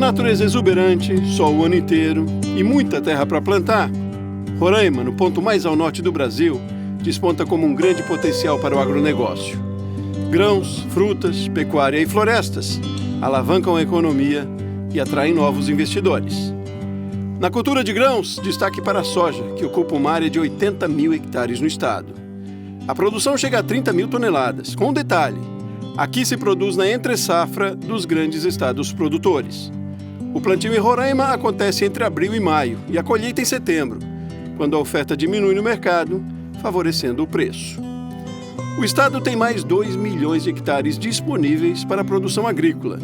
natureza exuberante, sol o ano inteiro e muita terra para plantar, Roraima, no ponto mais ao norte do Brasil, desponta como um grande potencial para o agronegócio. Grãos, frutas, pecuária e florestas alavancam a economia e atraem novos investidores. Na cultura de grãos, destaque para a soja, que ocupa uma área de 80 mil hectares no estado. A produção chega a 30 mil toneladas, com um detalhe: aqui se produz na entre-safra dos grandes estados produtores. O plantio em Roraima acontece entre abril e maio e a colheita em setembro, quando a oferta diminui no mercado, favorecendo o preço. O estado tem mais 2 milhões de hectares disponíveis para a produção agrícola.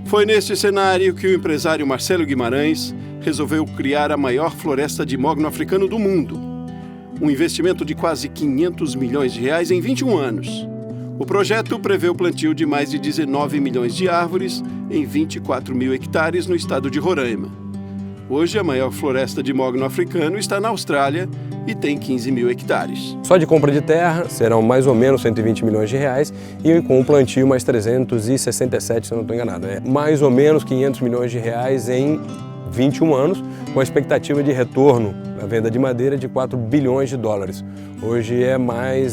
Foi neste cenário que o empresário Marcelo Guimarães resolveu criar a maior floresta de mogno africano do mundo. Um investimento de quase 500 milhões de reais em 21 anos. O projeto prevê o plantio de mais de 19 milhões de árvores em 24 mil hectares no estado de Roraima. Hoje, a maior floresta de mogno africano está na Austrália e tem 15 mil hectares. Só de compra de terra serão mais ou menos 120 milhões de reais e com o plantio mais 367, se eu não estou enganado. É mais ou menos 500 milhões de reais em 21 anos, com a expectativa de retorno na venda de madeira de 4 bilhões de dólares. Hoje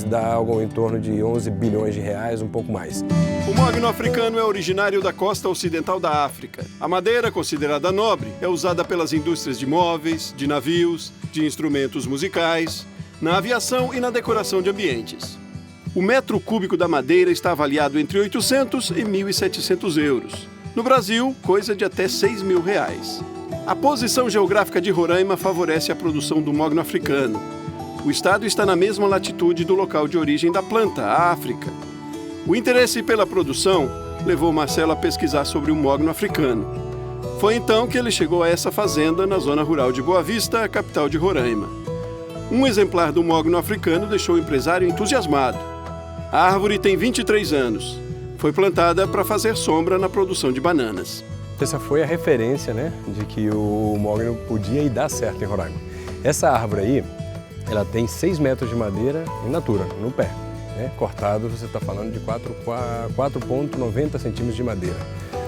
dá algo em torno de 11 bilhões de reais, um pouco mais. O mogno africano é originário da costa ocidental da África. A madeira, considerada nobre, é usada pelas indústrias de móveis, de navios, de instrumentos musicais, na aviação e na decoração de ambientes. O metro cúbico da madeira está avaliado entre 800 e 1.700 euros. No Brasil, coisa de até 6 mil reais. A posição geográfica de Roraima favorece a produção do mogno africano. O estado está na mesma latitude do local de origem da planta, a África. O interesse pela produção levou Marcelo a pesquisar sobre o mogno africano. Foi então que ele chegou a essa fazenda na zona rural de Boa Vista, a capital de Roraima. Um exemplar do mogno africano deixou o empresário entusiasmado. A árvore tem 23 anos. Foi plantada para fazer sombra na produção de bananas. Essa foi a referência, de que o mogno podia e dar certo em Roraima. Essa árvore aí, ela tem 6 metros de madeira in natura, no pé. Cortado, você está falando de 4,90 centímetros de madeira.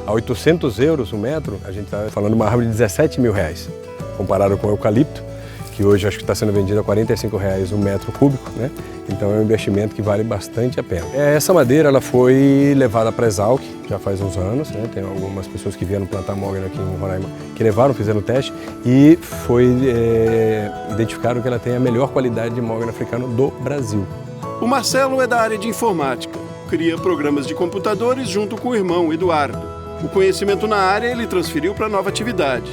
A 800 euros o metro, a gente está falando de uma árvore de 17 mil reais. Comparado com o eucalipto, que hoje acho que está sendo vendido a 45 reais o metro cúbico, Então é um investimento que vale bastante a pena. Essa madeira ela foi levada para a Exalc já faz uns anos, Tem algumas pessoas que vieram plantar mogno aqui em Roraima que levaram, fizeram o teste e identificaram que ela tem a melhor qualidade de mogno africano do Brasil. O Marcelo é da área de informática, cria programas de computadores junto com o irmão Eduardo. O conhecimento na área ele transferiu para a nova atividade.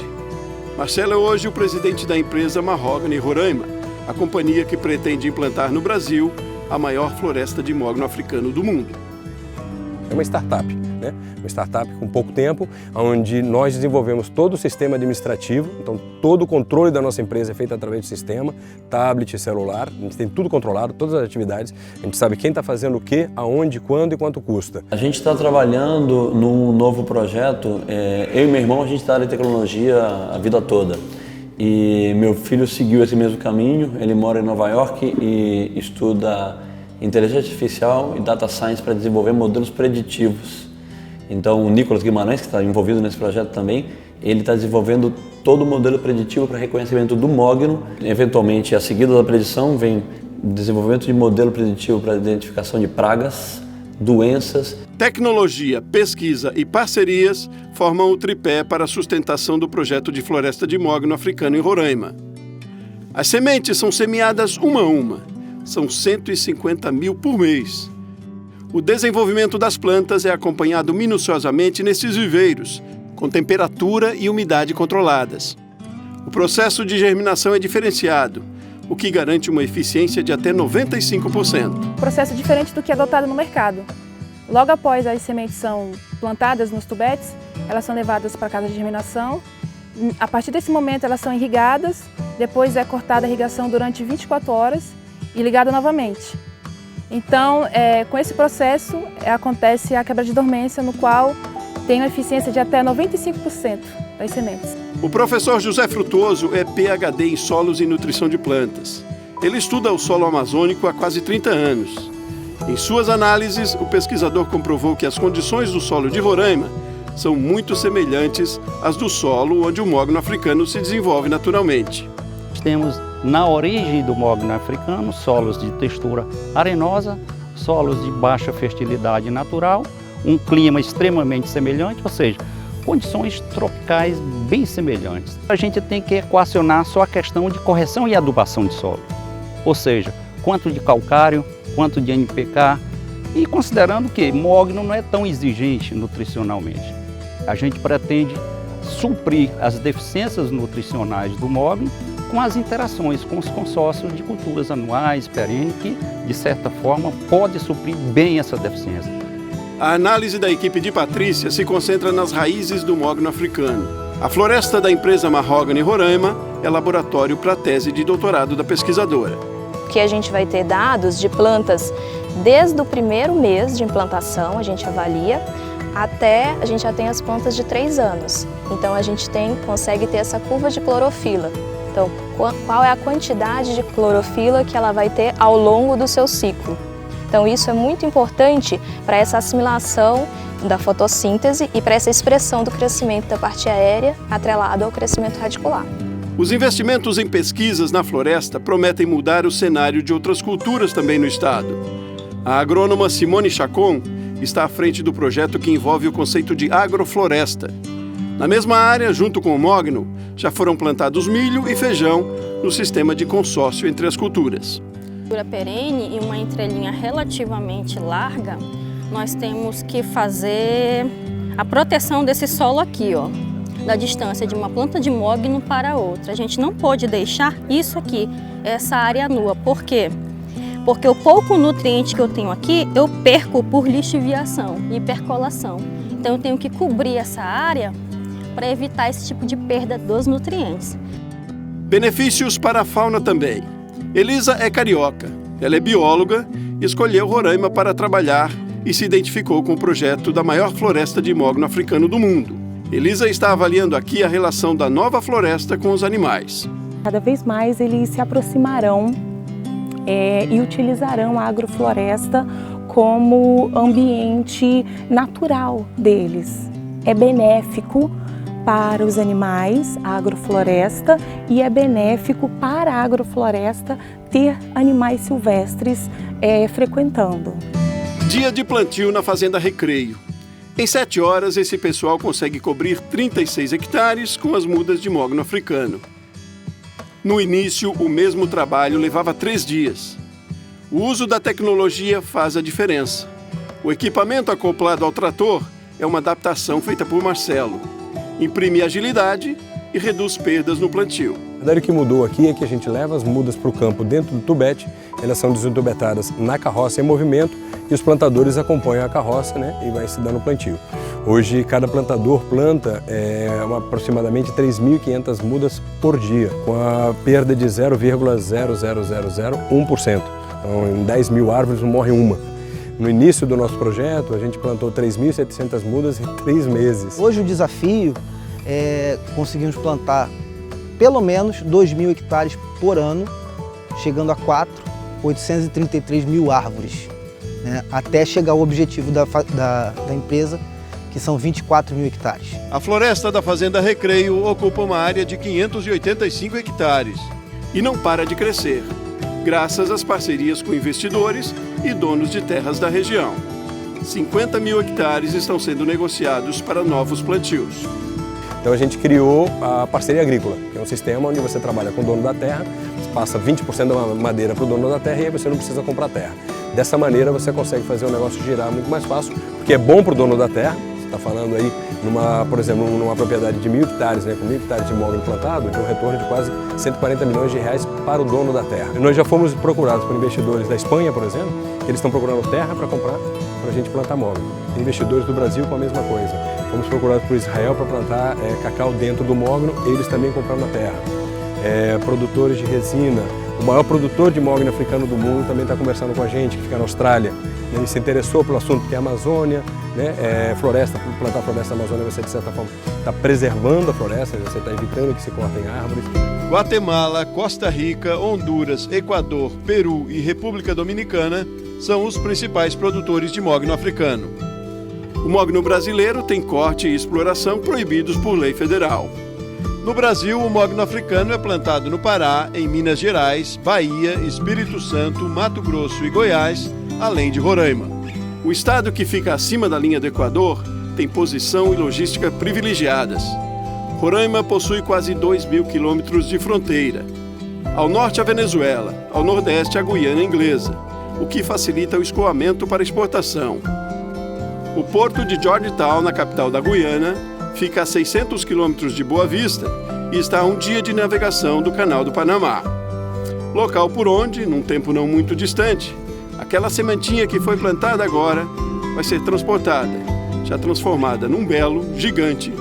Marcelo é hoje o presidente da empresa Mahogany Roraima, a companhia que pretende implantar no Brasil a maior floresta de mogno africano do mundo. É uma startup, Uma startup com pouco tempo, onde nós desenvolvemos todo o sistema administrativo, então todo o controle da nossa empresa é feito através do sistema, tablet, celular, a gente tem tudo controlado, todas as atividades, a gente sabe quem está fazendo o quê, aonde, quando e quanto custa. A gente está trabalhando num novo projeto, eu e meu irmão a gente está na tecnologia a vida toda. E meu filho seguiu esse mesmo caminho, ele mora em Nova York e estuda inteligência artificial e data science para desenvolver modelos preditivos. Então o Nicolas Guimarães, que está envolvido nesse projeto também, ele está desenvolvendo todo o modelo preditivo para reconhecimento do mogno. Eventualmente, a seguida da predição, vem o desenvolvimento de modelo preditivo para identificação de pragas, doenças. Tecnologia, pesquisa e parcerias formam o tripé para a sustentação do projeto de floresta de mogno africano em Roraima. As sementes são semeadas uma a uma. São 150 mil por mês. O desenvolvimento das plantas é acompanhado minuciosamente nesses viveiros, com temperatura e umidade controladas. O processo de germinação é diferenciado, o que garante uma eficiência de até 95%. Um processo diferente do que é adotado no mercado. Logo após as sementes são plantadas nos tubetes, elas são levadas para a casa de germinação. A partir desse momento elas são irrigadas, depois é cortada a irrigação durante 24 horas e ligada novamente. Então, com esse processo, acontece a quebra de dormência, no qual tem uma eficiência de até 95% das sementes. O professor José Frutuoso é PhD em solos e nutrição de plantas. Ele estuda o solo amazônico há quase 30 anos. Em suas análises, o pesquisador comprovou que as condições do solo de Roraima são muito semelhantes às do solo onde o mogno africano se desenvolve naturalmente. Temos na origem do mogno africano solos de textura arenosa, solos de baixa fertilidade natural, um clima extremamente semelhante, ou seja, condições tropicais bem semelhantes. A gente tem que equacionar só a questão de correção e adubação de solo, ou seja, quanto de calcário, quanto de NPK, e considerando que mogno não é tão exigente nutricionalmente. A gente pretende suprir as deficiências nutricionais do mogno com as interações com os consórcios de culturas anuais, perenes, que, de certa forma, pode suprir bem essa deficiência. A análise da equipe de Patrícia se concentra nas raízes do mogno africano. A floresta da empresa Mahogany Roraima é laboratório para a tese de doutorado da pesquisadora. Que a gente vai ter dados de plantas desde o primeiro mês de implantação, a gente avalia, até a gente já tem as plantas de 3 anos. Então a gente consegue ter essa curva de clorofila. Então, qual é a quantidade de clorofila que ela vai ter ao longo do seu ciclo? Então isso é muito importante para essa assimilação da fotossíntese e para essa expressão do crescimento da parte aérea atrelado ao crescimento radicular. Os investimentos em pesquisas na floresta prometem mudar o cenário de outras culturas também no estado. A agrônoma Simone Chacon está à frente do projeto que envolve o conceito de agrofloresta. Na mesma área, junto com o mogno, já foram plantados milho e feijão no sistema de consórcio entre as culturas. Perene e uma entrelinha relativamente larga, nós temos que fazer a proteção desse solo aqui, ó, da distância de uma planta de mogno para outra. A gente não pode deixar isso aqui, essa área nua. Por quê? Porque o pouco nutriente que eu tenho aqui, eu perco por lixiviação e percolação. Então eu tenho que cobrir essa área para evitar esse tipo de perda dos nutrientes. Benefícios para a fauna também. Elisa é carioca, ela é bióloga e escolheu Roraima para trabalhar e se identificou com o projeto da maior floresta de mogno africano do mundo. Elisa está avaliando aqui a relação da nova floresta com os animais. Cada vez mais eles se aproximarão e utilizarão a agrofloresta como ambiente natural deles. É benéfico para os animais, a agrofloresta, e é benéfico para a agrofloresta ter animais silvestres frequentando. Dia de plantio na Fazenda Recreio. Em 7 horas, esse pessoal consegue cobrir 36 hectares com as mudas de mogno africano. No início, o mesmo trabalho levava 3 dias. O uso da tecnologia faz a diferença. O equipamento acoplado ao trator é uma adaptação feita por Marcelo. Imprime agilidade e reduz perdas no plantio. A verdade que mudou aqui é que a gente leva as mudas para o campo dentro do tubete, elas são desentubetadas na carroça em movimento e os plantadores acompanham a carroça, né, e vai se dando o plantio. Hoje, cada plantador planta aproximadamente 3.500 mudas por dia, com a perda de 0,00001%. Então, em 10 mil árvores não morre uma. No início do nosso projeto, a gente plantou 3.700 mudas em 3 meses. Hoje o desafio é conseguirmos plantar pelo menos 2.000 hectares por ano, chegando a 833 mil árvores, né, até chegar ao objetivo da empresa, que são 24 mil hectares. A floresta da Fazenda Recreio ocupa uma área de 585 hectares e não para de crescer, graças às parcerias com investidores e donos de terras da região. 50 mil hectares estão sendo negociados para novos plantios. Então a gente criou a parceria agrícola, que é um sistema onde você trabalha com o dono da terra, você passa 20% da madeira para o dono da terra e aí você não precisa comprar terra. Dessa maneira você consegue fazer o negócio girar muito mais fácil, porque é bom para o dono da terra. Você está falando aí, por exemplo, numa propriedade de 1.000 hectares, né, com 1.000 hectares de mogno plantado, tem um retorno de quase 140 milhões de reais para o dono da terra. Nós já fomos procurados por investidores da Espanha, por exemplo, que eles estão procurando terra para comprar, para a gente plantar mogno. Investidores do Brasil com a mesma coisa. Fomos procurados por Israel para plantar cacau dentro do mogno, eles também comprando a terra. Produtores de resina, o maior produtor de mogno africano do mundo também está conversando com a gente, que fica na Austrália. Ele se interessou pelo assunto, porque é a Amazônia, né, plantar floresta na Amazônia, você de certa forma está preservando a floresta, você está evitando que se cortem árvores. Guatemala, Costa Rica, Honduras, Equador, Peru e República Dominicana são os principais produtores de mogno africano. O mogno brasileiro tem corte e exploração proibidos por lei federal. No Brasil, o mogno africano é plantado no Pará, em Minas Gerais, Bahia, Espírito Santo, Mato Grosso e Goiás, além de Roraima. O estado que fica acima da linha do Equador tem posição e logística privilegiadas. Roraima possui quase 2.000 quilômetros de fronteira. Ao norte, a Venezuela, ao nordeste, a Guiana Inglesa, o que facilita o escoamento para exportação. O porto de Georgetown, na capital da Guiana, fica a 600 quilômetros de Boa Vista e está a um dia de navegação do Canal do Panamá. Local por onde, num tempo não muito distante, aquela sementinha que foi plantada agora vai ser transportada, já transformada num belo, gigante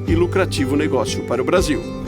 e lucrativo negócio para o Brasil.